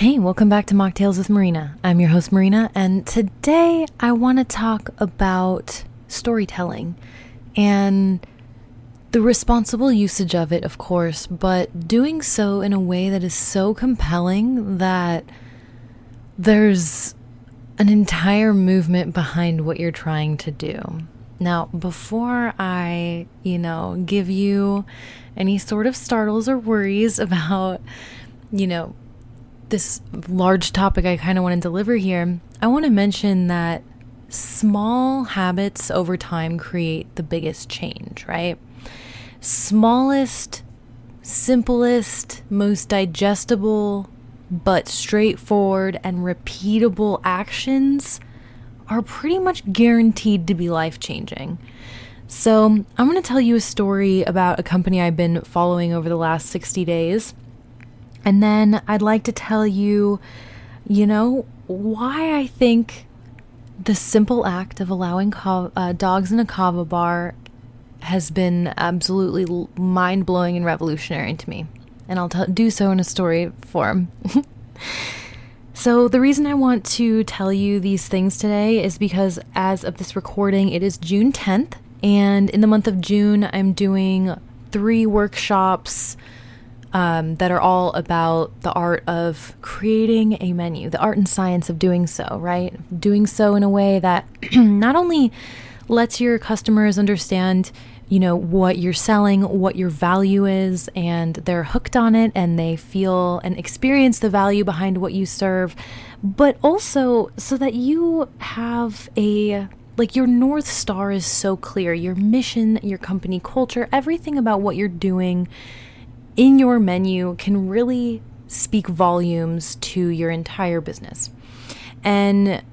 Hey, welcome back to Mocktails with Marina. I'm your host, Marina, and today I want to talk about storytelling and the responsible usage of it, of course, but doing so in a way that is so compelling that there's an entire movement behind what you're trying to do. Now, before I, give you any sort of startles or worries about, this large topic I kind of want to deliver here, I want to mention that small habits over time create the biggest change, right? Smallest, simplest, most digestible, but straightforward and repeatable actions are pretty much guaranteed to be life-changing. So I'm going to tell you a story about a company I've been following over the last 60 days. And then I'd like to tell you, why I think the simple act of allowing dogs in a Kava bar has been absolutely mind-blowing and revolutionary to me. And I'll do so in a story form. So the reason I want to tell you these things today is because as of this recording, it is June 10th. And in the month of June, I'm doing 3 workshops that are all about the art of creating a menu, the art and science of doing so, right? Doing so in a way that not only lets your customers understand, what you're selling, what your value is, and they're hooked on it and they feel and experience the value behind what you serve, but also so that you have your North Star is so clear, your mission, your company culture, everything about what you're doing in your menu can really speak volumes to your entire business. And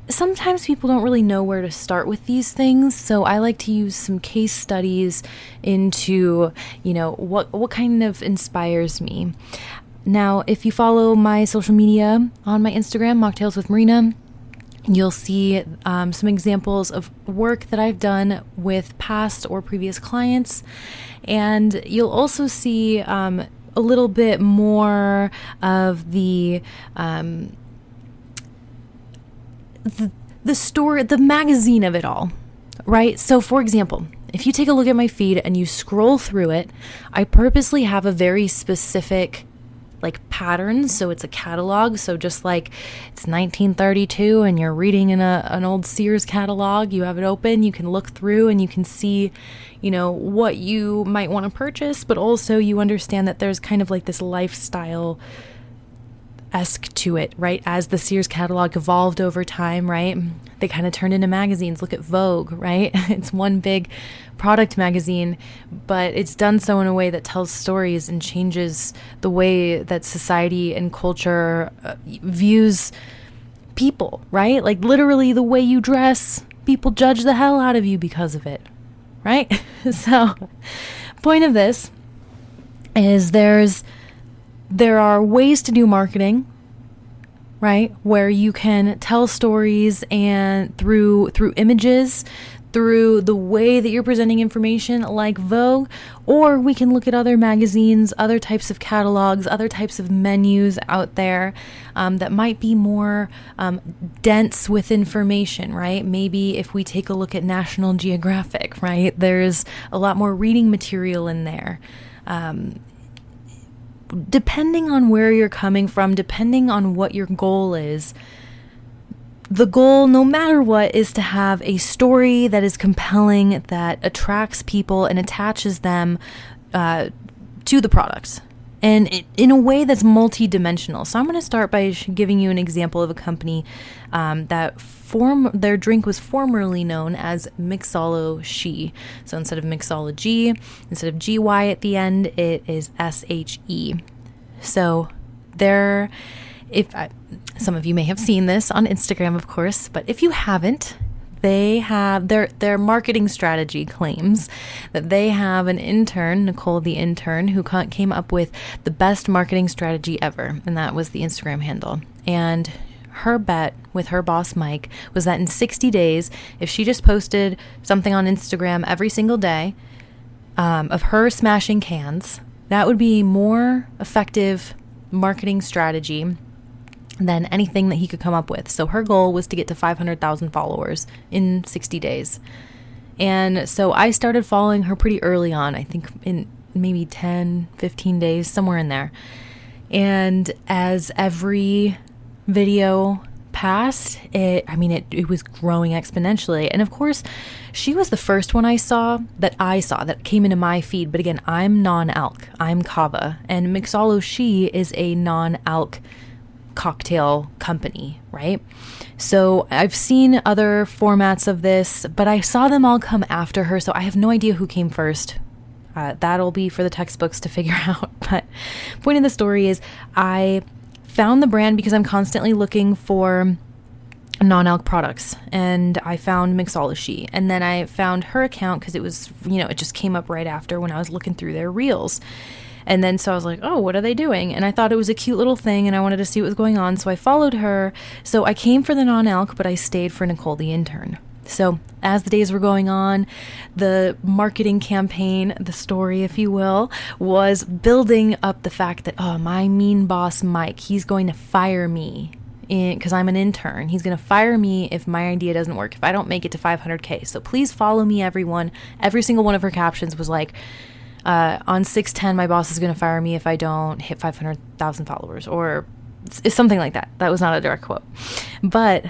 sometimes people don't really know where to start with these things, so I like to use some case studies into, what kind of inspires me. Now, if you follow my social media on my Instagram, Mocktails with Marina, you'll see some examples of work that I've done with past or previous clients. And you'll also see a little bit more of the story, the magazine of it all, right? So for example, if you take a look at my feed and you scroll through it, I purposely have a very specific patterns. So it's a catalog. So just like it's 1932 and you're reading in an old Sears catalog, you have it open, you can look through and you can see, what you might want to purchase, but also you understand that there's kind of this lifestyle esque to it, right? As the Sears catalog evolved over time, right? They kind of turned into magazines. Look at Vogue, right? It's one big product magazine, but it's done so in a way that tells stories and changes the way that society and culture views people, right? Literally the way you dress, people judge the hell out of you because of it, right? So, point of this is there are ways to do marketing, right? Where you can tell stories and through images, through the way that you're presenting information like Vogue, or we can look at other magazines, other types of catalogs, other types of menus out there that might be more dense with information, right? Maybe if we take a look at National Geographic, right? There's a lot more reading material in there. Depending on where you're coming from, depending on what your goal is, the goal, no matter what, is to have a story that is compelling, that attracts people and attaches them to the products, and in a way that's multi-dimensional. So I'm going to start by giving you an example of a company that their drink was formerly known as Mixoloshe. So instead of mixology, instead of GY at the end, it is SHE. So some of you may have seen this on Instagram, of course, but if you haven't, they have their marketing strategy claims that they have an intern, Nicole the intern, who came up with the best marketing strategy ever, and that was the Instagram handle. And her bet with her boss, Mike, was that in 60 days, if she just posted something on Instagram every single day of her smashing cans, that would be more effective marketing strategy than anything that he could come up with. So her goal was to get to 500,000 followers in 60 days. And so I started following her pretty early on, I think in maybe 10, 15 days, somewhere in there. And as every video passed, it was growing exponentially. And of course, she was the first one I saw that came into my feed. But again, I'm non-alc, I'm Kava, and Mixoloshe is a non-alc cocktail company, right? So I've seen other formats of this, but I saw them all come after her, so I have no idea who came first. That'll be for the textbooks to figure out. But point of the story is I found the brand because I'm constantly looking for non-alc products, and I found Mixoloshe, and then I found her account because it was, it just came up right after when I was looking through their reels. And then so I was like, oh, what are they doing? And I thought it was a cute little thing, and I wanted to see what was going on. So I followed her. So I came for the non-alc, but I stayed for Nicole, the intern. So as the days were going on, the marketing campaign, the story, if you will, was building up the fact that, oh, my mean boss, Mike, he's going to fire me because I'm an intern. He's going to fire me if my idea doesn't work, if I don't make it to 500K. So please follow me, everyone. Every single one of her captions was like, on 6/10, my boss is going to fire me if I don't hit 500,000 followers, or something like that. That was not a direct quote. But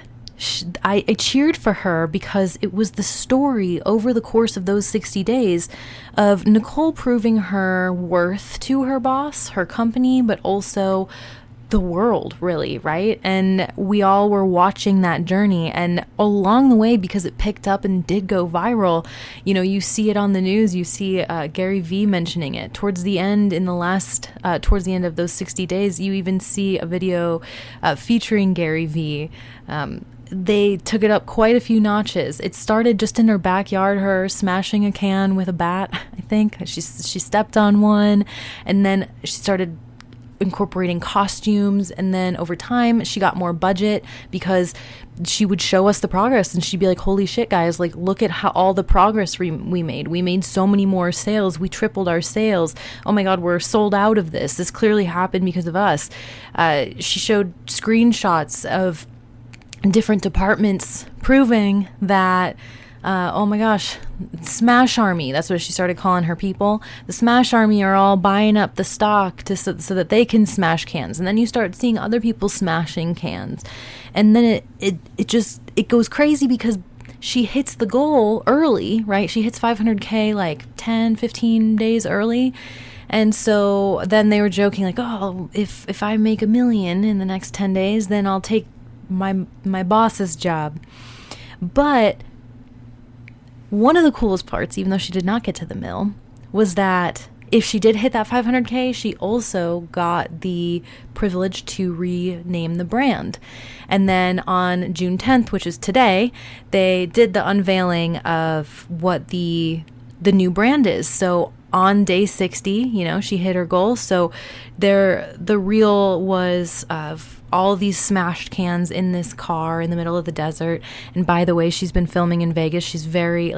I cheered for her because it was the story over the course of those 60 days of Nicole proving her worth to her boss, her company, but also the world, really, right? And we all were watching that journey, and along the way, because it picked up and did go viral, you see it on the news, you see Gary Vee mentioning it towards the end towards the end of those 60 days. You even see a video featuring Gary Vee. They took it up quite a few notches. It started just in her backyard, her smashing a can with a bat, I think. She stepped on one, and then she started incorporating costumes, and then over time she got more budget because she would show us the progress, and she'd be like, holy shit, guys, like, look at how all the progress we made so many more sales. We tripled our sales. Oh my god, we're sold out of this clearly happened because of us. She showed screenshots of different departments proving that oh my gosh, Smash Army, that's what she started calling her people. The Smash Army are all buying up the stock so that they can smash cans. And then you start seeing other people smashing cans. And then it goes crazy because she hits the goal early, right? She hits 500K like 10, 15 days early. And so then they were joking like, oh, if I make $1 million in the next 10 days, then I'll take my boss's job. But one of the coolest parts, even though she did not get to the mill, was that if she did hit that 500K, she also got the privilege to rename the brand. And then on June 10th, which is today, they did the unveiling of what the new brand is. So on day 60, she hit her goal. So the reel was of all of these smashed cans in this car in the middle of the desert. And by the way, she's been filming in Vegas. She's very,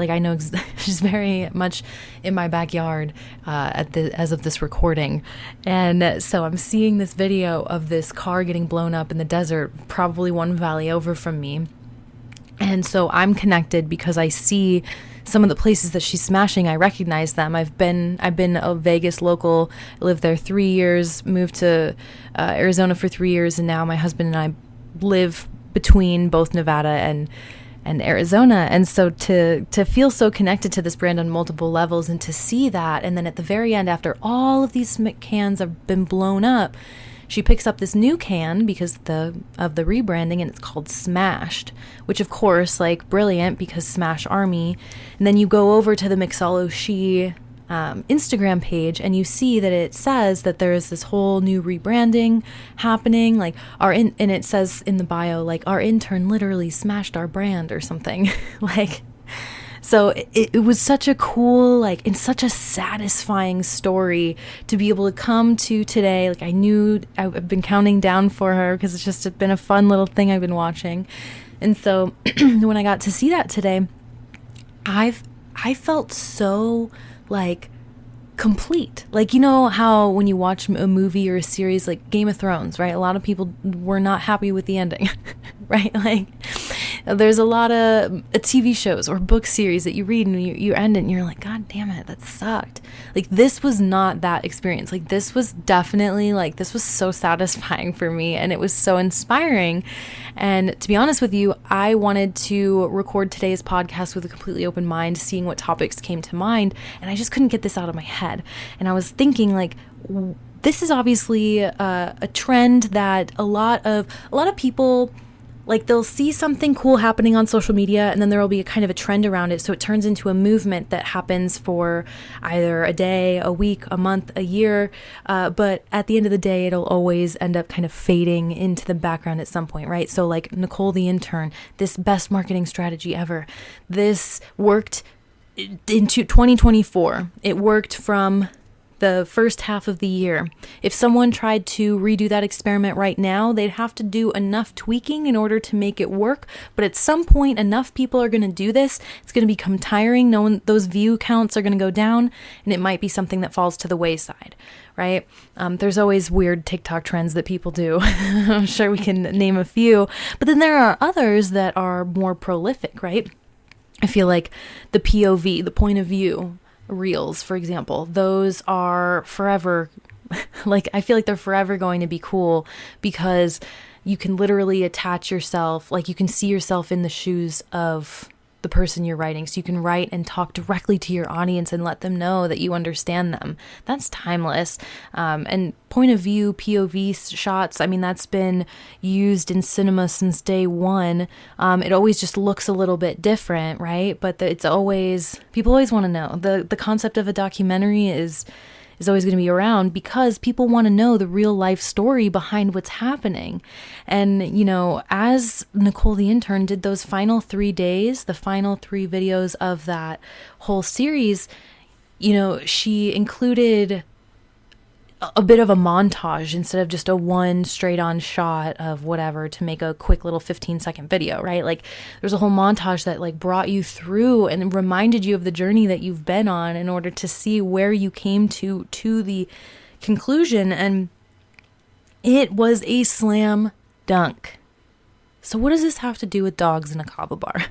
she's very much in my backyard as of this recording. And so I'm seeing this video of this car getting blown up in the desert, probably one valley over from me. And so I'm connected because I see some of the places that she's smashing. I recognize them. I've been a Vegas local, lived there 3 years, moved to Arizona for 3 years, and now my husband and I live between both Nevada and Arizona. And so to feel so connected to this brand on multiple levels, and to see that, and then at the very end, after all of these cans have been blown up, she picks up this new can because of the rebranding, and it's called Smashed, which of course, brilliant, because Smash Army. And then you go over to the Mixoloshe Instagram page, and you see that it says that there is this whole new rebranding happening, and it says in the bio, our intern literally smashed our brand or something. So it was such a cool, and such a satisfying story to be able to come to today. I knew I've been counting down for her because it's just been a fun little thing I've been watching. And so when I got to see that today, I felt so complete. Like, you know how when you watch a movie or a series like Game of Thrones, right? A lot of people were not happy with the ending, right? Like, there's a lot of TV shows or book series that you read and you end it and you're like, God damn it, that sucked. Like, this was not that experience. Like, this was definitely, like, this was so satisfying for me, and it was so inspiring. And to be honest with you, I wanted to record today's podcast with a completely open mind, seeing what topics came to mind, and I just couldn't get this out of my head. And I was thinking, like, this is obviously a trend that a lot of people, like, they'll see something cool happening on social media, and then there will be a kind of a trend around it. So it turns into a movement that happens for either a day, a week, a month, a year. But at the end of the day, it'll always end up kind of fading into the background at some point, right? So like Nicole, the intern, this best marketing strategy ever. This worked into 2024. It worked from the first half of the year. If someone tried to redo that experiment right now, they'd have to do enough tweaking in order to make it work. But at some point, enough people are going to do this. It's going to become tiring. Those view counts are going to go down, and it might be something that falls to the wayside, right? There's always weird TikTok trends that people do. I'm sure we can name a few. But then there are others that are more prolific, right? I feel like the POV, the point of view, reels, for example, those are forever, like, I feel like they're forever going to be cool because you can literally attach yourself, like, you can see yourself in the shoes of the person you're writing. So you can write and talk directly to your audience and let them know that you understand them. That's timeless. And point of view, POV shots, I mean, that's been used in cinema since day one. It always just looks a little bit different, right? But people always want to know. The concept of a documentary is always going to be around because people want to know the real life story behind what's happening. And, you know, as Nicole the intern did those final 3 days, the final 3 videos of that whole series, you know, she included a bit of a montage instead of just a one straight on shot of whatever to make a quick little 15-second video, right? Like, there's a whole montage that like brought you through and reminded you of the journey that you've been on in order to see where you came to the conclusion. And it was a slam dunk. So what does this have to do with dogs in a kava bar?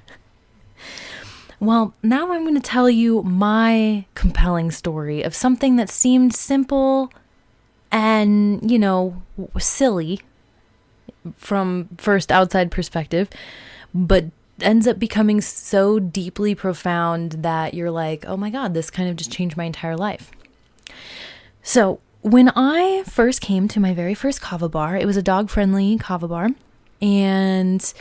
Well, now I'm going to tell you my compelling story of something that seemed simple and, you know, silly from first outside perspective, but ends up becoming so deeply profound that you're like, oh my God, this kind of just changed my entire life. So when I first came to my very first kava bar, it was a dog-friendly kava bar, and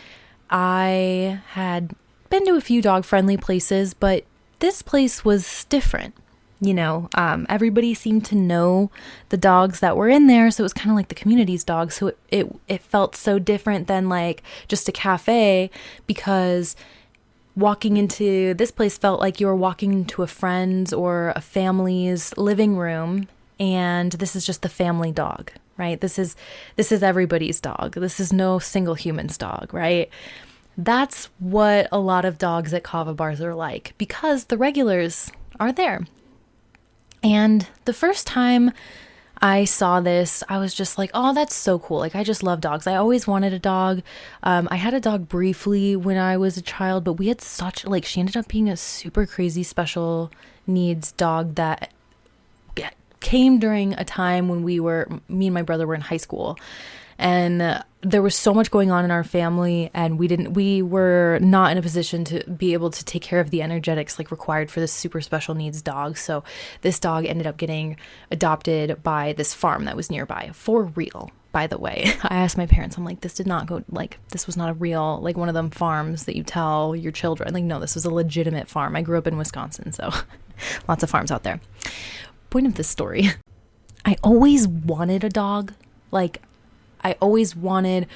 I had been to a few dog-friendly places, but this place was different. You know, everybody seemed to know the dogs that were in there, so it was kind of like the community's dogs. So it felt so different than like just a cafe, because walking into this place felt like you were walking into a friend's or a family's living room, and this is just the family dog, right? This is everybody's dog. This is no single human's dog, right? That's what a lot of dogs at kava bars are like, because the regulars are there. And the first time I saw this, I was just like, oh, that's so cool. Like, I just love dogs. I always wanted a dog. I had a dog briefly when I was a child, but we had she ended up being a super crazy special needs dog that came during a time when me and my brother were in high school. And there was so much going on in our family, and we were not in a position to be able to take care of the energetics like required for this super special needs dog. So this dog ended up getting adopted by this farm that was nearby, for real, by the way. I asked my parents, I'm like, this was not a real, like, one of them farms that you tell your children. Like, no, this was a legitimate farm. I grew up in Wisconsin, so lots of farms out there. Point of this story, I always wanted a dog. Like, I always wanted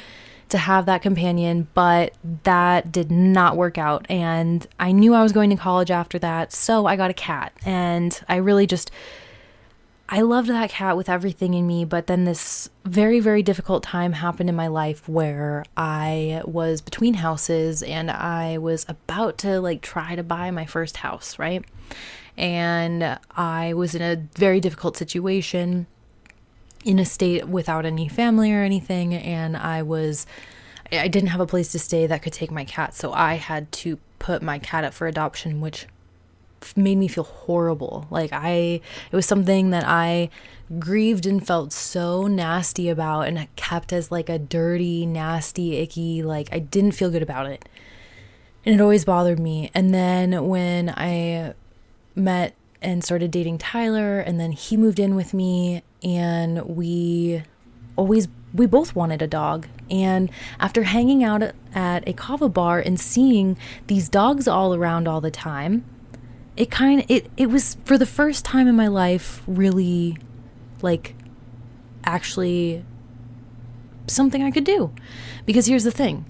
to have that companion, but that did not work out. And I knew I was going to college after that, so I got a cat. And I really I loved that cat with everything in me, but then this very, very difficult time happened in my life where I was between houses and I was about to like try to buy my first house, right? And I was in a very difficult situation in a state without any family or anything, and I didn't have a place to stay that could take my cat, so I had to put my cat up for adoption, which made me feel horrible. Like it was something that I grieved and felt so nasty about, and I kept as like a dirty, nasty, icky, like I didn't feel good about it. And it always bothered me. And then when I met and started dating Tyler, and then he moved in with me, and we both wanted a dog. And after hanging out at a Kava bar and seeing these dogs all around all the time, it was for the first time in my life really like actually something I could do. Because here's the thing.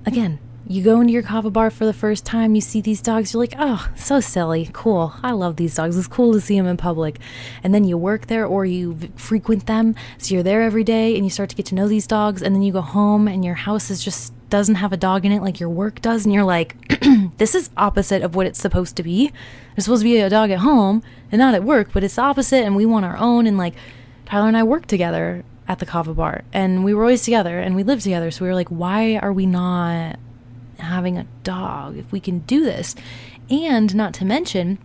Again, you go into your Kava bar for the first time, you see these dogs, you're like, oh, so silly, cool, I love these dogs, it's cool to see them in public. And then you work there or you frequent them, so you're there every day and you start to get to know these dogs, and then you go home and your house doesn't have a dog in it like your work does, and you're like, this is opposite of what it's supposed to be. There's supposed to be a dog at home and not at work, but it's the opposite, and we want our own. And like Tyler and I worked together at the Kava bar, and we were always together and we lived together, so we were like, why are we not having a dog if we can do this? And not to mention,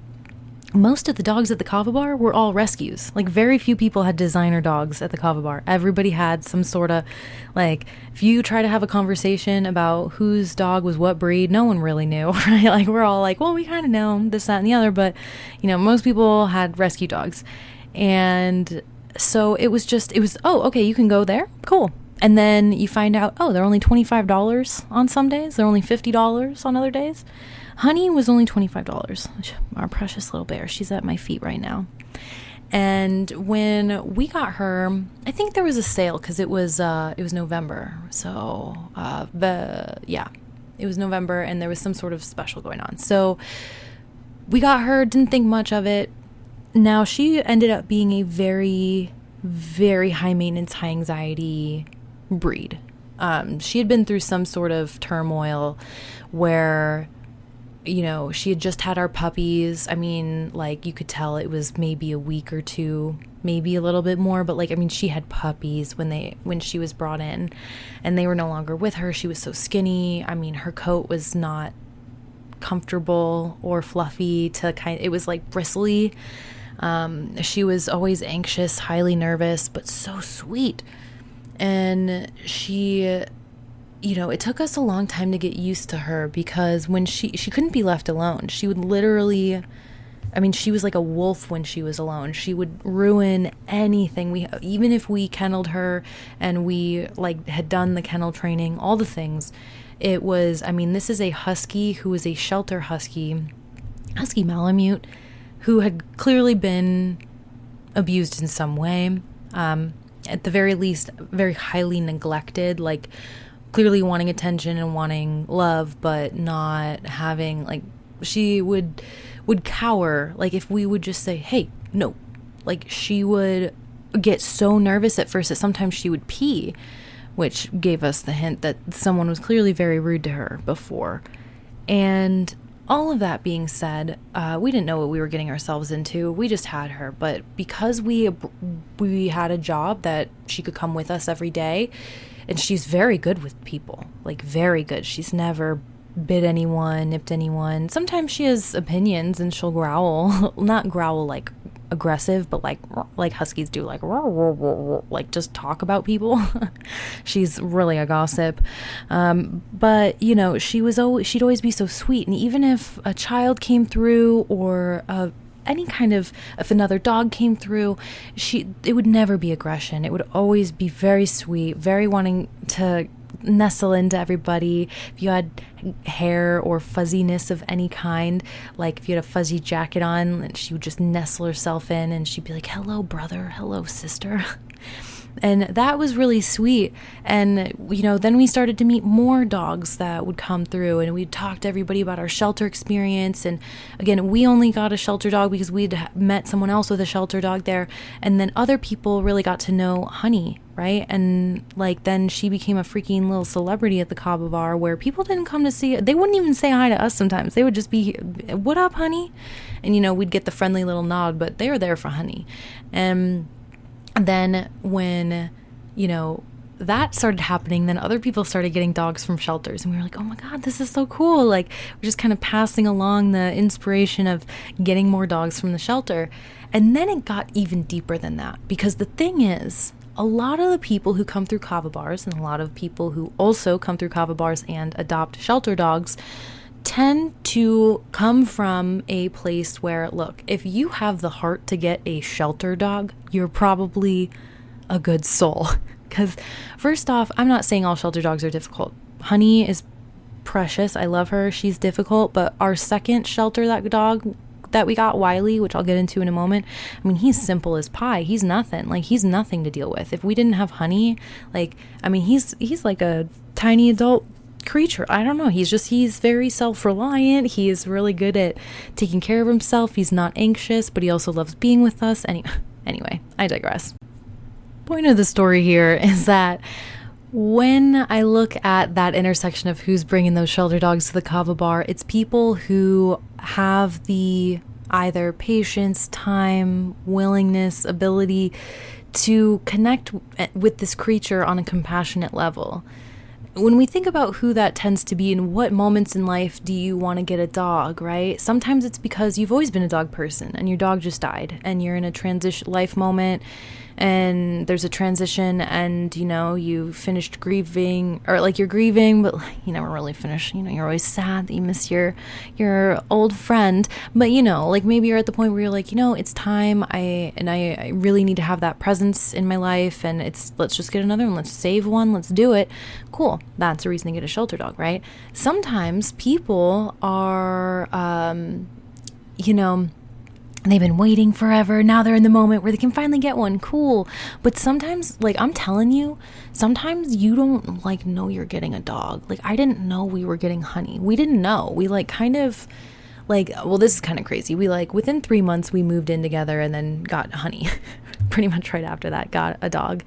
most of the dogs at the Kava bar were all rescues. Like very few people had designer dogs at the Kava bar. Everybody had some sort of, like, if you try to have a conversation about whose dog was what breed, no one really knew, right? Like we're all like, well, we kind of know this, that, and the other, but most people had rescue dogs. And so it was, oh, okay, you can go there, cool. And then you find out, oh, they're only $25 on some days. They're only $50 on other days. Honey was only $25. Our precious little bear. She's at my feet right now. And when we got her, I think there was a sale because it was November. So, it was November and there was some sort of special going on. So we got her, didn't think much of it. Now she ended up being a very, very high maintenance, high anxiety breed. She had been through some sort of turmoil where she had just had our puppies. I mean, like, you could tell it was maybe a week or two, maybe a little bit more, but like, I mean, she had puppies when she was brought in, and they were no longer with her. She was so skinny. I mean, her coat was not comfortable or fluffy it was like bristly. She was always anxious, highly nervous, but so sweet. And she, it took us a long time to get used to her because when she couldn't be left alone. She would literally, I mean, she was like a wolf when she was alone. She would ruin anything. Even if we kenneled her and we like had done the kennel training, all the things, it was, I mean, this is a husky who is a shelter husky Malamute, who had clearly been abused in some way. At the very least, very highly neglected, like clearly wanting attention and wanting love, but not having, like, she would cower, like if we would just say, hey, no, like she would get so nervous at first that sometimes she would pee, which gave us the hint that someone was clearly very rude to her before. And all of that being said, we didn't know what we were getting ourselves into. We just had her. But because we had a job that she could come with us every day, and she's very good with people, like very good. She's never bit anyone, nipped anyone. Sometimes she has opinions and she'll growl. Not growl like aggressive, but like huskies do, like just talk about people. She's really a gossip. But she'd always be so sweet. And even if a child came through or any kind of, if another dog came through, it would never be aggression. It would always be very sweet, very wanting to nestle into everybody. If you had hair or fuzziness of any kind, like if you had a fuzzy jacket on, she would just nestle herself in and she'd be like, hello brother, hello sister. And that was really sweet. And, then we started to meet more dogs that would come through, and we'd talk to everybody about our shelter experience. And again, we only got a shelter dog because we'd met someone else with a shelter dog there. And then other people really got to know Honey, right? And then she became a freaking little celebrity at the Kava bar, where people didn't come to see it. They wouldn't even say hi to us sometimes. They would just be, "What up, Honey?" And, we'd get the friendly little nod, but they were there for Honey. And then when, that started happening, then other people started getting dogs from shelters, and we were like, oh my God, this is so cool. We're just kind of passing along the inspiration of getting more dogs from the shelter. And then it got even deeper than that, because the thing is, a lot of the people who come through Kava bars, and a lot of people who also come through Kava bars and adopt shelter dogs, tend to come from a place where, look, if you have the heart to get a shelter dog, you're probably a good soul. Because first off, I'm not saying all shelter dogs are difficult. Honey is precious. I love her. She's difficult. But our second shelter dog that we got, Wiley, which I'll get into in a moment, he's simple as pie. He's nothing. He's nothing to deal with. If we didn't have Honey, he's like a tiny adult creature. I don't know. He's very self-reliant. He is really good at taking care of himself. He's not anxious, but he also loves being with us. Anyway, I digress. Point of the story here is that when I look at that intersection of who's bringing those shelter dogs to the Kava bar, it's people who have the either patience, time, willingness, ability to connect with this creature on a compassionate level. When we think about who that tends to be and what moments in life do you want to get a dog, right? Sometimes it's because you've always been a dog person and your dog just died and you're in a transition life moment, and there's a transition, and you finished grieving, or you're grieving, but you never really finish. You're always sad that you miss your old friend, but maybe you're at the point where you're like, it's time. I really need to have that presence in my life, and let's just get another one. Let's save one. Let's do it. Cool. That's a reason to get a shelter dog, right? Sometimes people are, they've been waiting forever. Now they're in the moment where they can finally get one. Cool. But sometimes, I'm telling you, sometimes you don't know you're getting a dog. I didn't know we were getting Honey. We didn't know. We this is kind of crazy. We within 3 months we moved in together and then got Honey. Pretty much right after that, got a dog.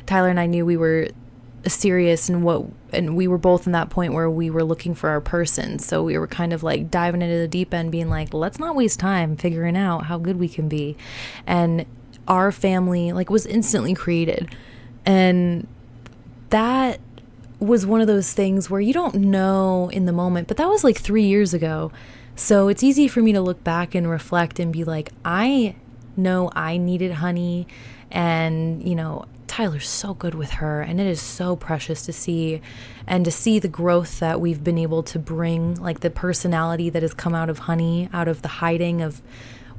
Tyler and I knew we were serious and we were both in that point where we were looking for our person. So we were kind of diving into the deep end, being let's not waste time figuring out how good we can be. And our family was instantly created. And that was one of those things where you don't know in the moment, but that was 3 years ago. So it's easy for me to look back and reflect and be I know I needed Honey, and Tyler's so good with her, and it is so precious to see, and to see the growth that we've been able to bring, the personality that has come out of Honey, out of the hiding of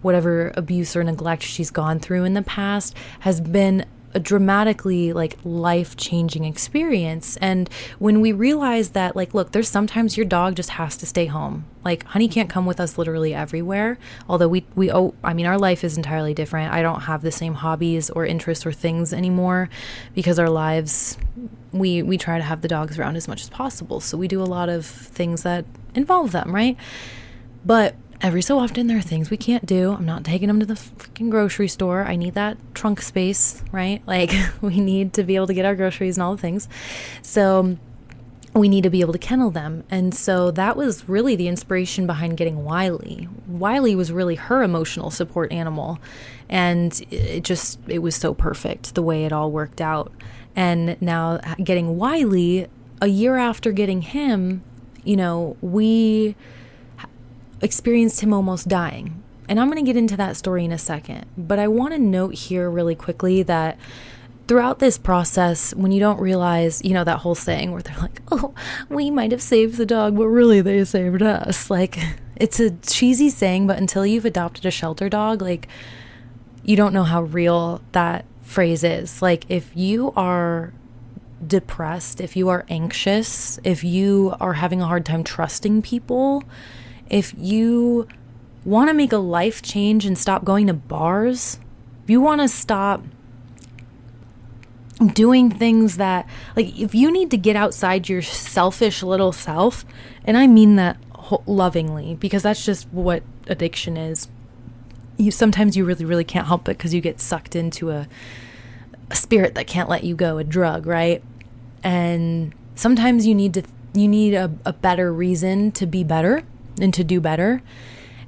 whatever abuse or neglect she's gone through in the past, has been a dramatically life-changing experience. And when we realize that look, there's sometimes your dog just has to stay home. Honey can't come with us literally everywhere, although our life is entirely different. I don't have the same hobbies or interests or things anymore, because our lives, we try to have the dogs around as much as possible, so we do a lot of things that involve them, right? But every so often there are things we can't do. I'm not taking them to the freaking grocery store. I need that trunk space, right? We need to be able to get our groceries and all the things. So we need to be able to kennel them. And so that was really the inspiration behind getting Wiley. Wiley was really her emotional support animal. And it was so perfect the way it all worked out. And now getting Wiley, a year after getting him, we experienced him almost dying. And I'm going to get into that story in a second. But I want to note here really quickly that throughout this process, when you don't realize, that whole saying where they're oh, we might have saved the dog, but really they saved us. It's a cheesy saying, but until you've adopted a shelter dog, you don't know how real that phrase is. If you are depressed, if you are anxious, if you are having a hard time trusting people, if you want to make a life change and stop going to bars, if you want to stop doing things that, like, if you need to get outside your selfish little self, and I mean that lovingly, because that's just what addiction is. Sometimes you really can't help it because you get sucked into a spirit that can't let you go, a drug, right? And sometimes you need a better reason to be better and to do better.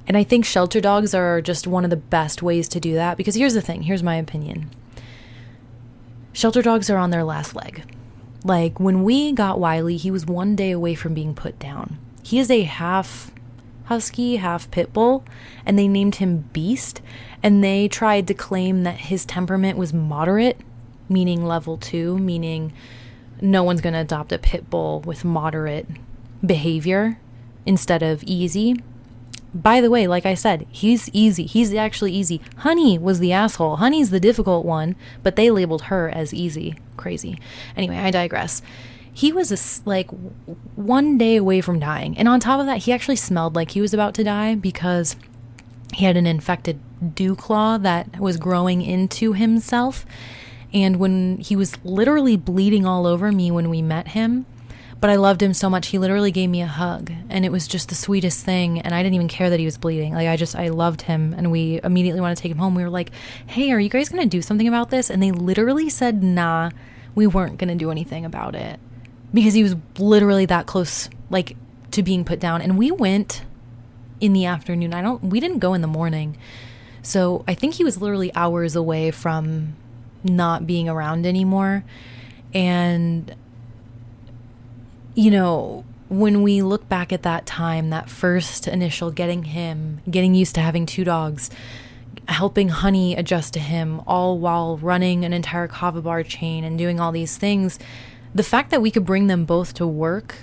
And I think shelter dogs are just one of the best ways to do that, because here's the thing, here's my opinion. Shelter dogs are on their last leg. Like, when we got Wiley, he was 1 day away from being put down. He is a half husky, half pit bull, and they named him Beast, and they tried to claim that his temperament was moderate, meaning level 2, meaning no one's going to adopt a pit bull with moderate behavior instead of easy. By the way, like I said, he's easy. He's actually easy. Honey was the asshole. Honey's the difficult one, but they labeled her as easy. Crazy. Anyway, I digress. He was like 1 day away from dying. And on top of that, he actually smelled like he was about to die because he had an infected dew claw that was growing into himself. And when he was literally bleeding all over me when we met him, but I loved him so much, he literally gave me a hug, and it was just the sweetest thing, and I didn't even care that he was bleeding. Like, I loved him, and we immediately wanted to take him home. We were like, hey, are you guys going to do something about this? And they literally said, nah, we weren't going to do anything about it, because he was literally that close, like, to being put down. And we went in the afternoon. We didn't go in the morning. So I think he was literally hours away from not being around anymore. And you know, when we look back at that time, that first initial getting used to having 2 dogs, helping Honey adjust to him, all while running an entire Kava bar chain and doing all these things, the fact that we could bring them both to work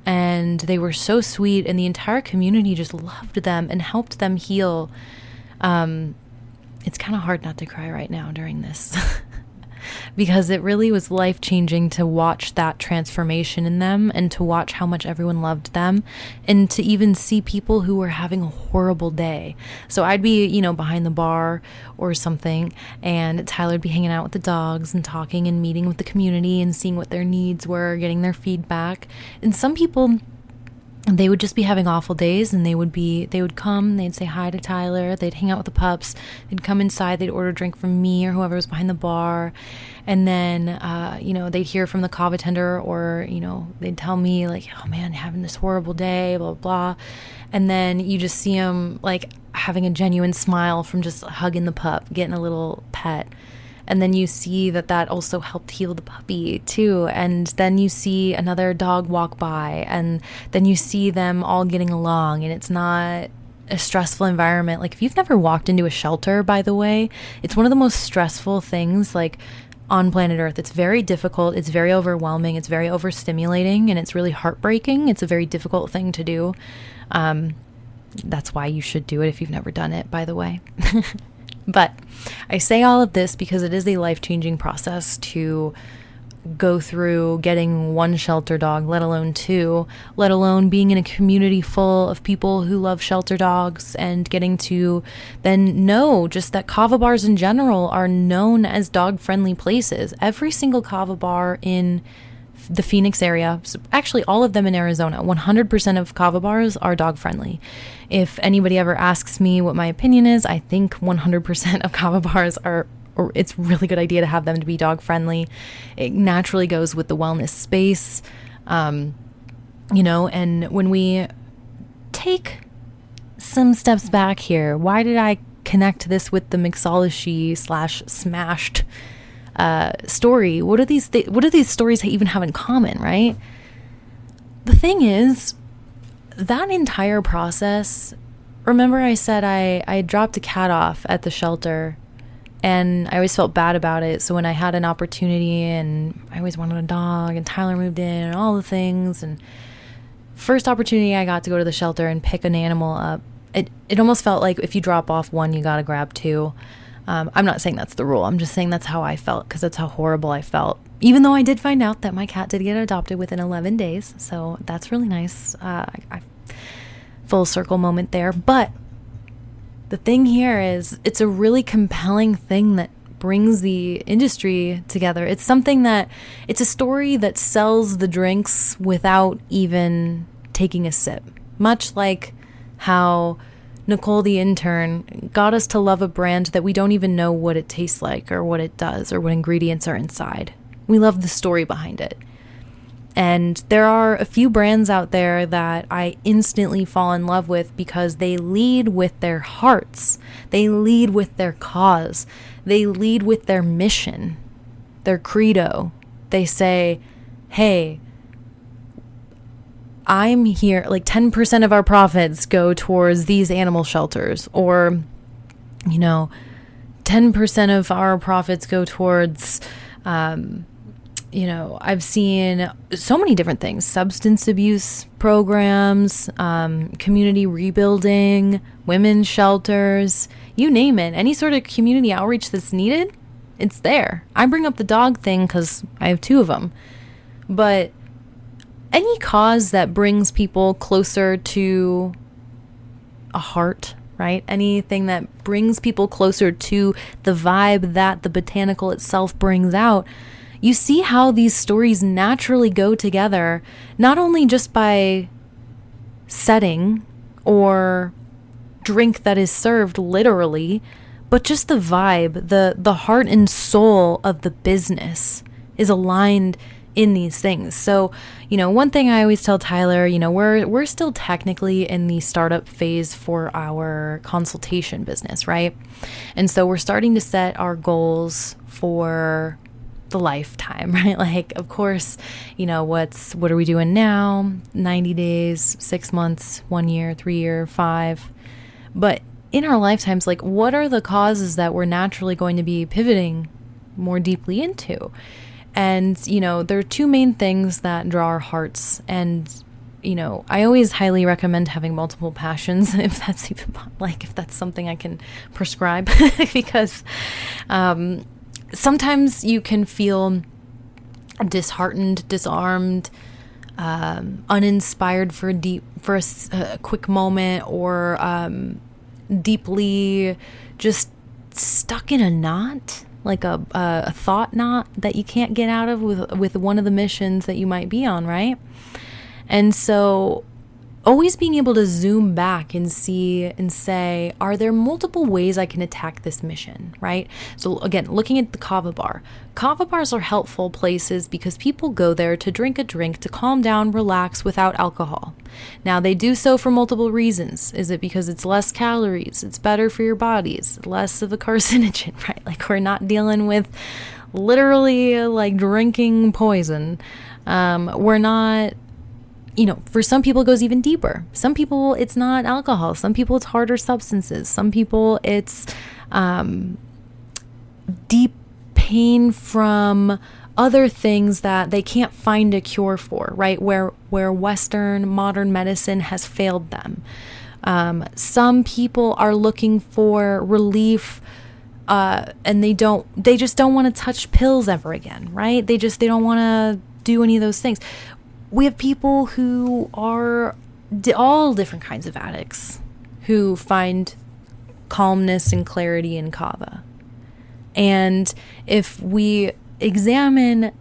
and they were so sweet and the entire community just loved them and helped them heal. It's kind of hard not to cry right now during this. Because it really was life-changing to watch that transformation in them and to watch how much everyone loved them and to even see people who were having a horrible day. So I'd be, behind the bar or something, and Tyler would be hanging out with the dogs and talking and meeting with the community and seeing what their needs were, getting their feedback. And some people, they would just be having awful days, and they would come, they'd say hi to Tyler, they'd hang out with the pups, they'd come inside, they'd order a drink from me or whoever was behind the bar, and then, they'd hear from the Kava tender, or, they'd tell me, like, oh man, having this horrible day, blah, blah, and then you just see them, like, having a genuine smile from just hugging the pup, getting a little pet. And then you see that also helped heal the puppy too. And then you see another dog walk by, and then you see them all getting along, and it's not a stressful environment. Like, if you've never walked into a shelter, by the way, it's one of the most stressful things, like, on planet Earth. It's very difficult. It's very overwhelming. It's very overstimulating, and it's really heartbreaking. It's a very difficult thing to do. That's why you should do it if you've never done it, by the way. But I say all of this because it is a life-changing process to go through getting 1 shelter dog, let alone 2, let alone being in a community full of people who love shelter dogs, and getting to then know just that Kava bars in general are known as dog-friendly places. Every single Kava bar in the Phoenix area, actually all of them in Arizona, 100% of Kava bars are dog friendly. If anybody ever asks me what my opinion is, I think 100% of Kava bars are, or it's a really good idea to have them to be dog friendly. It naturally goes with the wellness space, and when we take some steps back here, why did I connect this with the Mixoloshe / smashed story? What do these stories even have in common, right? The thing is, that entire process, remember I said I dropped a cat off at the shelter, and I always felt bad about it. So when I had an opportunity, and I always wanted a dog, and Tyler moved in, and all the things, and first opportunity I got to go to the shelter and pick an animal up, it almost felt like if you drop off 1, you gotta grab 2. I'm not saying that's the rule. I'm just saying that's how I felt, because that's how horrible I felt. Even though I did find out that my cat did get adopted within 11 days. So that's really nice. Full circle moment there. But the thing here is, it's a really compelling thing that brings the industry together. It's a story that sells the drinks without even taking a sip. Much like how Nicole, the intern, got us to love a brand that we don't even know what it tastes like or what it does or what ingredients are inside. We love the story behind it. And there are a few brands out there that I instantly fall in love with because they lead with their hearts. They lead with their cause. They lead with their mission, their credo. They say, hey, I'm here, like 10% of our profits go towards these animal shelters, or, 10% of our profits go towards, I've seen so many different things, substance abuse programs, community rebuilding, women's shelters, you name it, any sort of community outreach that's needed, it's there. I bring up the dog thing because I have 2 of them, but any cause that brings people closer to a heart, right? Anything that brings people closer to the vibe that the botanical itself brings out. You see how these stories naturally go together, not only just by setting or drink that is served literally, but just the vibe, the heart and soul of the business is aligned in these things. So, one thing I always tell Tyler, we're still technically in the startup phase for our consultation business, right? And so we're starting to set our goals for the lifetime, right? Like, of course, what are we doing now? 90 days, 6 months, 1 year, 3 year, 5. But in our lifetimes, like, what are the causes that we're naturally going to be pivoting more deeply into? And, there are 2 main things that draw our hearts. And, I always highly recommend having multiple passions, if that's something I can prescribe, because sometimes you can feel disheartened, disarmed, uninspired for a quick moment, or deeply just stuck in a knot. Like a thought knot that you can't get out of with one of the missions that you might be on, right? And so always being able to zoom back and see and say, are there multiple ways I can attack this mission, right? So again, looking at the Kava bar. Kava bars are helpful places because people go there to drink a drink to calm down, relax without alcohol. Now, they do so for multiple reasons. Is it because it's less calories? It's better for your bodies, less of a carcinogen, right? Like, we're not dealing with literally like drinking poison. We're not, for some people it goes even deeper. Some people it's not alcohol. Some people it's harder substances. Some people it's deep pain from other things that they can't find a cure for, right? Where Western modern medicine has failed them. Some people are looking for relief, and they just don't want to touch pills ever again, right? They don't want to do any of those things. We have people who are all different kinds of addicts who find calmness and clarity in Kava. And if we examine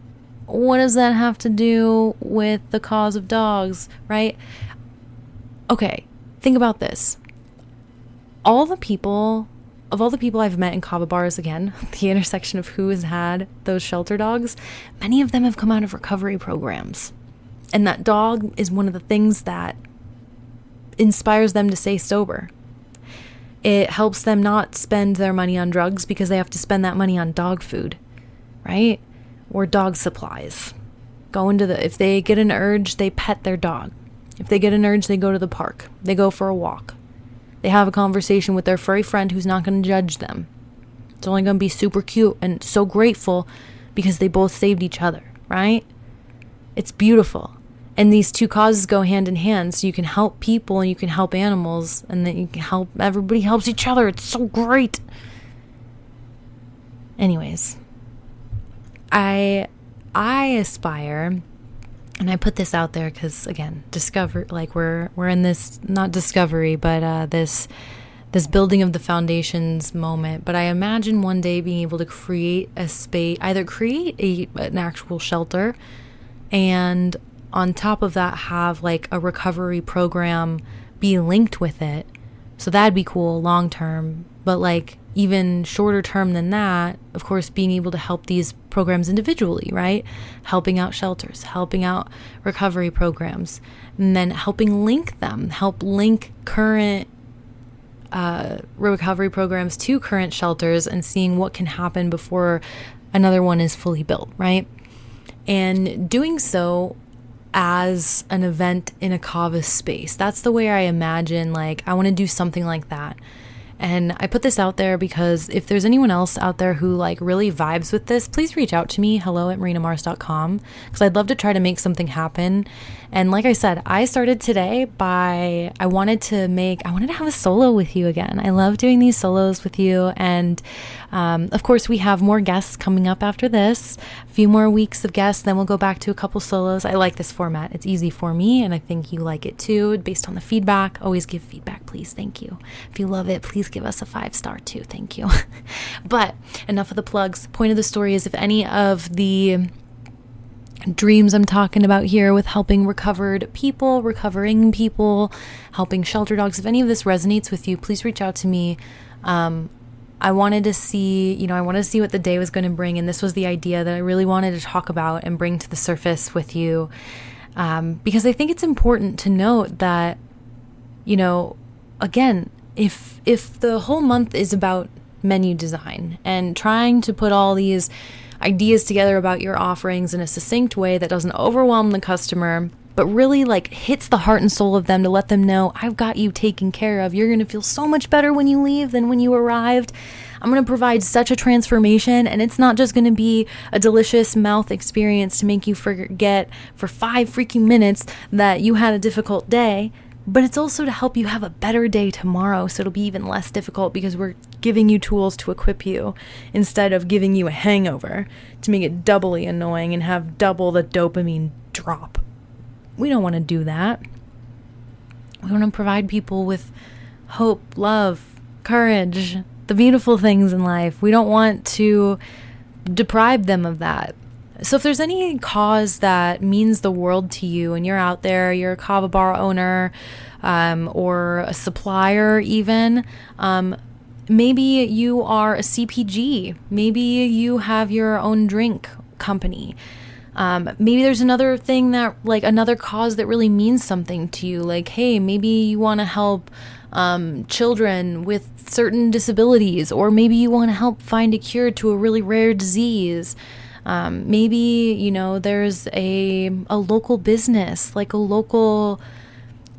what does that have to do with the cause of dogs, right? Okay, think about this. All the people I've met in Kava bars, again, the intersection of who has had those shelter dogs, many of them have come out of recovery programs. And that dog is one of the things that inspires them to stay sober. It helps them not spend their money on drugs because they have to spend that money on dog food, right? Or dog supplies. If they get an urge, they pet their dog. If they get an urge, they go to the park. They go for a walk. They have a conversation with their furry friend who's not going to judge them. It's only going to be super cute and so grateful because they both saved each other, right? It's beautiful. And these 2 causes go hand in hand. So you can help people and you can help animals, and then you can help, everybody helps each other. It's so great. Anyways, I aspire, and I put this out there because, again, discover, like we're in this, not discovery, but this this building of the foundations moment. But I imagine one day being able to create a space, either create an actual shelter, and on top of that have like a recovery program be linked with it. So that'd be cool long term. But like even shorter term than that, of course, being able to help these programs individually, right? Helping out shelters, helping out recovery programs, and then helping link them, help link current recovery programs to current shelters and seeing what can happen before another one is fully built, right? And doing so as an event in a Kava space. That's the way I imagine, like, I want to do something like that. And I put this out there because if there's anyone else out there who like really vibes with this, please reach out to me, hello@marinamars.com, because I'd love to try to make something happen. And like I said, I started today I wanted to have a solo with you again. I love doing these solos with you. And of course, we have more guests coming up after this, a few more weeks of guests, then we'll go back to a couple solos. I like this format. It's easy for me, and I think you like it too, based on the feedback. Always give feedback, please. Thank you. If you love it, please give us a 5-star too. Thank you. But enough of the plugs. Point of the story is, if any of the dreams I'm talking about here with helping recovering people, helping shelter dogs, if any of this resonates with you, please reach out to me. I wanted to see what the day was going to bring, and this was the idea that I really wanted to talk about and bring to the surface with you, because I think it's important to note that, again, if the whole month is about menu design and trying to put all these ideas together about your offerings in a succinct way that doesn't overwhelm the customer, but really like hits the heart and soul of them to let them know, I've got you taken care of. You're going to feel so much better when you leave than when you arrived. I'm going to provide such a transformation, and it's not just going to be a delicious mouth experience to make you forget for 5 freaking minutes that you had a difficult day, but it's also to help you have a better day tomorrow, so it'll be even less difficult because we're giving you tools to equip you instead of giving you a hangover to make it doubly annoying and have double the dopamine drop. We don't want to do that. We want to provide people with hope, love, courage, the beautiful things in life. We don't want to deprive them of that. So if there's any cause that means the world to you and you're out there, you're a Kava bar owner, or a supplier even, maybe you are a CPG, maybe you have your own drink company. Maybe there's another thing that, like, another cause that really means something to you. Like, hey, maybe you want to help children with certain disabilities, or maybe you want to help find a cure to a really rare disease. Maybe, there's a local business, like a local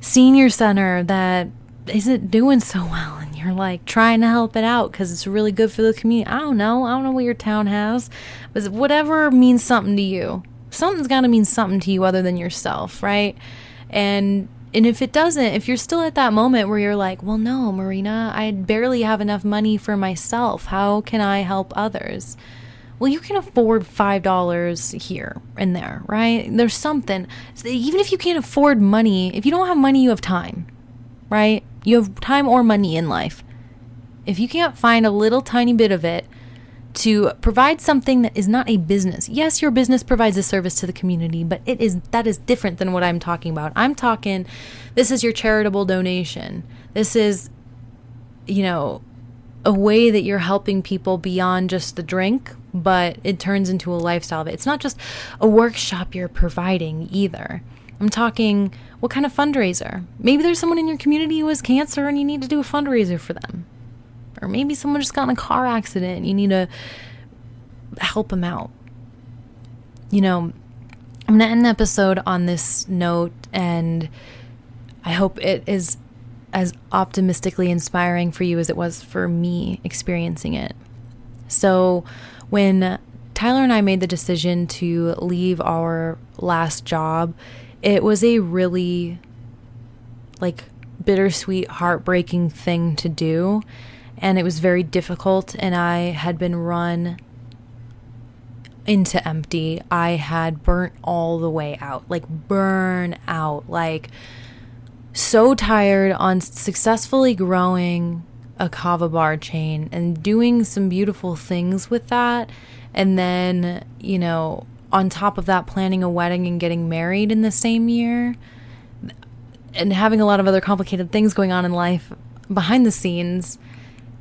senior center that isn't doing so well, and you're like trying to help it out because it's really good for the community. I don't know what your town has, but whatever means something to you, something's got to mean something to you other than yourself, right? And if it doesn't, if you're still at that moment where you're like, well, no, Marina, I barely have enough money for myself, how can I help others? Well, you can afford $5 here and there, right? There's something. So even if you can't afford money, if you don't have money, you have time, right? You have time or money in life. If you can't find a little tiny bit of it to provide something that is not a business. Yes, your business provides a service to the community, but that is different than what I'm talking about. I'm talking, this is your charitable donation. This is, a way that you're helping people beyond just the drink, but it turns into a lifestyle of it. It's not just a workshop you're providing either. I'm talking, what kind of fundraiser? Maybe there's someone in your community who has cancer and you need to do a fundraiser for them. Or maybe someone just got in a car accident and you need to help them out. I'm going to end the episode on this note, and I hope it is as optimistically inspiring for you as it was for me experiencing it. So when Tyler and I made the decision to leave our last job, it was a really bittersweet, heartbreaking thing to do. And it was very difficult, and I had been run into empty. I had burnt all the way out, burn out, so tired on successfully growing a Kava bar chain and doing some beautiful things with that. And then, on top of that, planning a wedding and getting married in the same year and having a lot of other complicated things going on in life behind the scenes.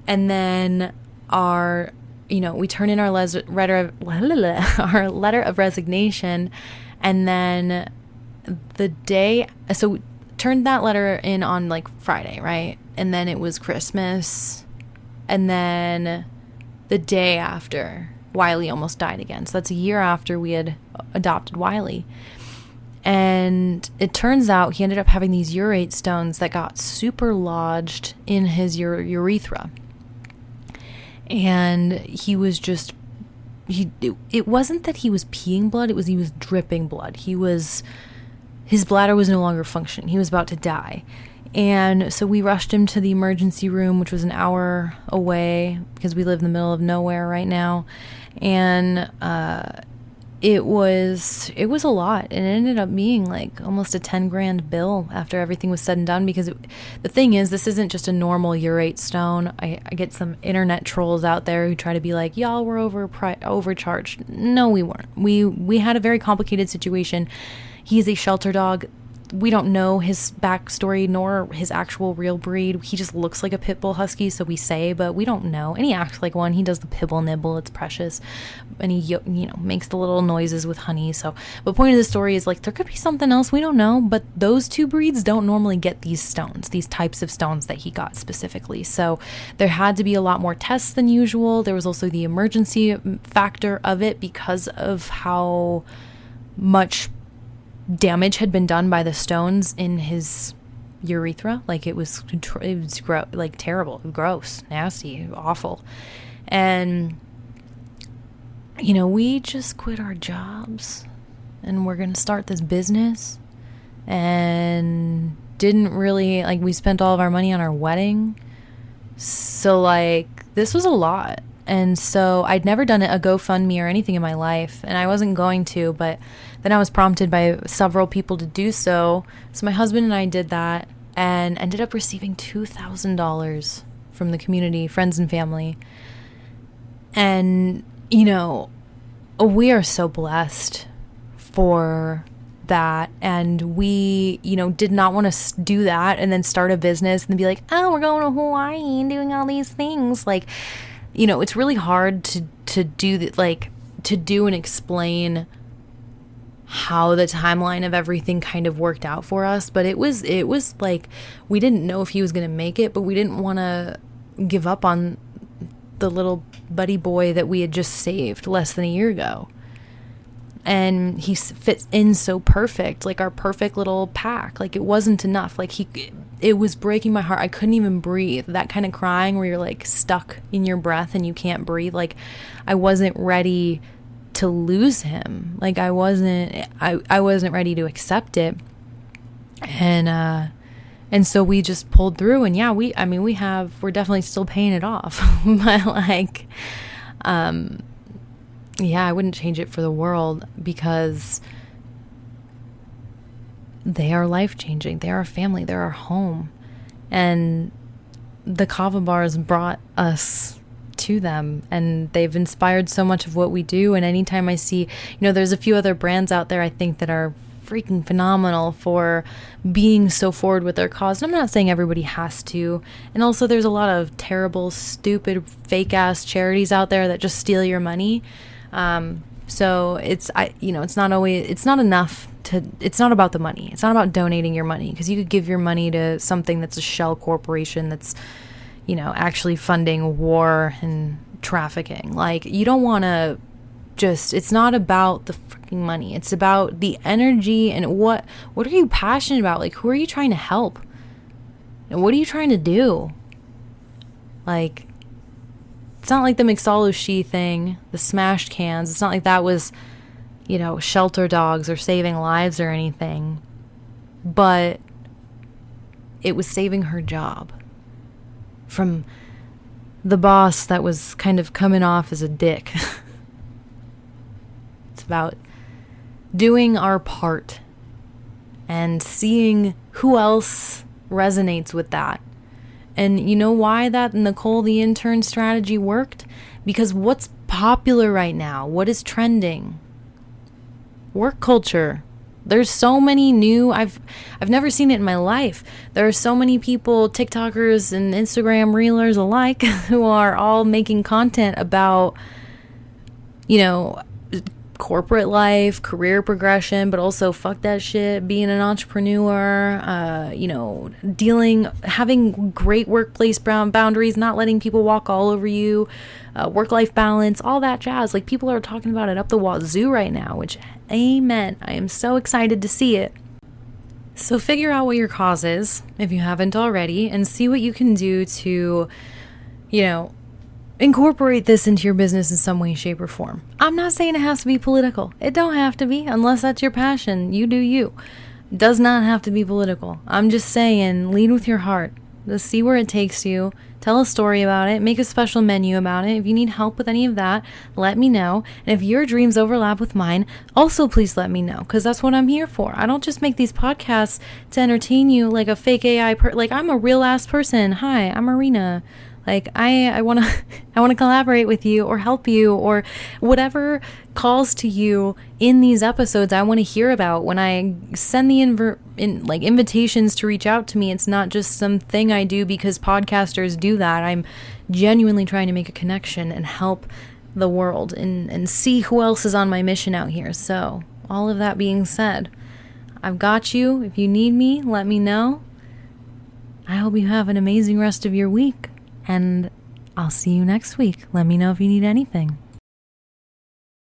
And then we turn in our letter of resignation, and then so we turned that letter in on like Friday, right? And then it was Christmas, and then the day after, Wiley almost died again. So that's a year after we had adopted Wiley. And it turns out he ended up having these urate stones that got super lodged in his urethra. And he was just, it wasn't that he was peeing blood, it was he was dripping blood. His bladder was no longer functioning. He was about to die. And so we rushed him to the emergency room, which was an hour away because we live in the middle of nowhere right now. And it was a lot. And it ended up being like almost a 10 grand bill after everything was said and done, because the thing is, this isn't just a normal urate stone. I get some internet trolls out there who try to be like, y'all were overcharged. No, we weren't. We had a very complicated situation. He's a shelter dog. We don't know his backstory nor his actual real breed. He just looks like a pit bull husky, so we say, but we don't know. And he acts like one. He does the pibble nibble. It's precious. And he, makes the little noises with honey. So the point of the story is, like, there could be something else. We don't know. But those two breeds don't normally get these stones, these types of stones that he got specifically. So there had to be a lot more tests than usual. There was also the emergency factor of it because of how much damage had been done by the stones in his urethra. Like, it was terrible, gross, nasty, awful. And we just quit our jobs and we're gonna start this business, and didn't really, we spent all of our money on our wedding. So this was a lot. And so I'd never done a GoFundMe or anything in my life, and I wasn't going to, but then I was prompted by several people to do so. So my husband and I did that and ended up receiving $2,000 from the community, friends and family. And, we are so blessed for that. And we, did not want to do that and then start a business and be like, oh, we're going to Hawaii and doing all these things. It's really hard to do that, to do and explain how the timeline of everything kind of worked out for us. But it was we didn't know if he was going to make it, but we didn't want to give up on the little buddy boy that we had just saved less than a year ago. And he fits in so perfect, our perfect little pack. It wasn't enough. It was breaking my heart. I couldn't even breathe. That kind of crying where you're stuck in your breath and you can't breathe. I wasn't ready to lose him. I wasn't ready to accept it. And so we just pulled through, and we're definitely still paying it off. But I wouldn't change it for the world, because they are life-changing. They are our family. They're our home. And the Kava bars brought us to them, and they've inspired so much of what we do. And anytime I see, there's a few other brands out there I think that are freaking phenomenal for being so forward with their cause. And I'm not saying everybody has to. And also there's a lot of terrible, stupid, fake-ass charities out there that just steal your money. So it's not enough it's not about the money. It's not about donating your money, because you could give your money to something that's a shell corporation that's, actually funding war and trafficking. You don't want to it's not about the freaking money. It's about the energy and what are you passionate about? Who are you trying to help? And what are you trying to do? It's not like the Mixoloshe thing, the smashed cans. It's not like that was, shelter dogs or saving lives or anything. But it was saving her job from the boss that was kind of coming off as a dick. It's about doing our part and seeing who else resonates with that, And you know why that Nicole the intern strategy worked? Because what's popular right now? What is trending? Work culture. There's so many new, I've never seen it in my life. There are so many people, TikTokers and Instagram reelers alike, who are all making content about, corporate life, career progression, but also fuck that shit, being an entrepreneur, having great workplace boundaries, not letting people walk all over you, work-life balance, all that jazz. Like, people are talking about it up the wazoo right now, which, amen. I am so excited to see it. So figure out what your cause is, if you haven't already, and see what you can do to, incorporate this into your business in some way, shape, or form. I'm not saying it has to be political. It don't have to be, unless that's your passion. You do you. It does not have to be political. I'm just saying, lead with your heart. Just see where it takes you. Tell a story about it. Make a special menu about it. If you need help with any of that, let me know. And if your dreams overlap with mine, also please let me know, because that's what I'm here for. I don't just make these podcasts to entertain you like a fake AI. I'm a real ass person. Hi, I'm Marina. Like, I want to collaborate with you or help you or whatever calls to you in these episodes. I want to hear about. When I send the invitations to reach out to me, it's not just something I do because podcasters do that. I'm genuinely trying to make a connection and help the world and see who else is on my mission out here. So, all of that being said, I've got you. If you need me, let me know. I hope you have an amazing rest of your week. And I'll see you next week. Let me know if you need anything.